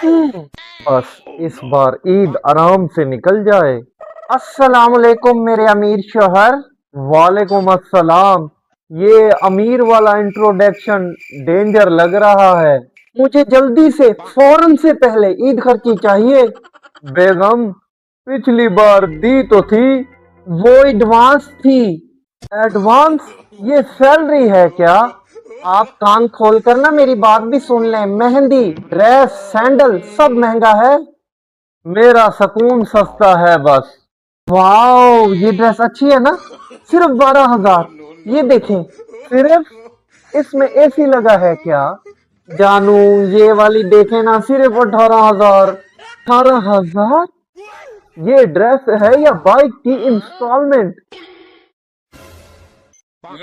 बस इस बार ईद आराम से निकल जाए। अस्सलाम वालेकुम मेरे अमीर शोहर। वालेकुम अस्सलाम। ये अमीर वाला इंट्रोडक्शन डेंजर लग रहा है। मुझे जल्दी से फौरन से पहले ईद खर्ची चाहिए। बेगम, पिछली बार दी तो थी। वो एडवांस थी। एडवांस? ये सैलरी है क्या? आप कान खोल कर ना मेरी बात भी सुन लें। मेहंदी, ड्रेस, सैंडल सब महंगा है। मेरा सुकून सस्ता है बस। वाओ, ये ड्रेस अच्छी है ना? सिर्फ 12,000। ये देखें। सिर्फ इसमें एसी लगा है क्या? जानू, ये वाली देखें ना, सिर्फ 18,000। 18,000? ये ड्रेस है या बाइक की इंस्टॉलमेंट?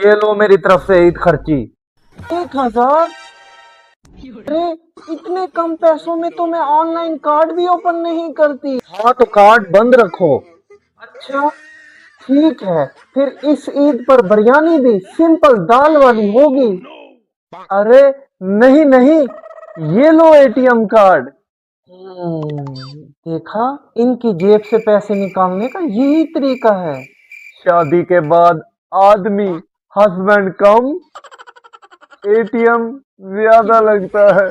ये लो मेरी तरफ से ईद खर्ची। 1,000? अरे, इतने कम पैसों में तो मैं ऑनलाइन कार्ड भी ओपन नहीं करती। हाँ तो कार्ड बंद रखो। अच्छा, ठीक है। फिर इस ईद पर बिरयानी भी सिंपल दाल वाली होगी। अरे नहीं नहीं, ये लो एटीएम कार्ड। देखा, इनकी जेब से पैसे निकालने का यही तरीका है। शादी के बाद आदमी हस्बैंड कम, एटीएम ज्यादा लगता है।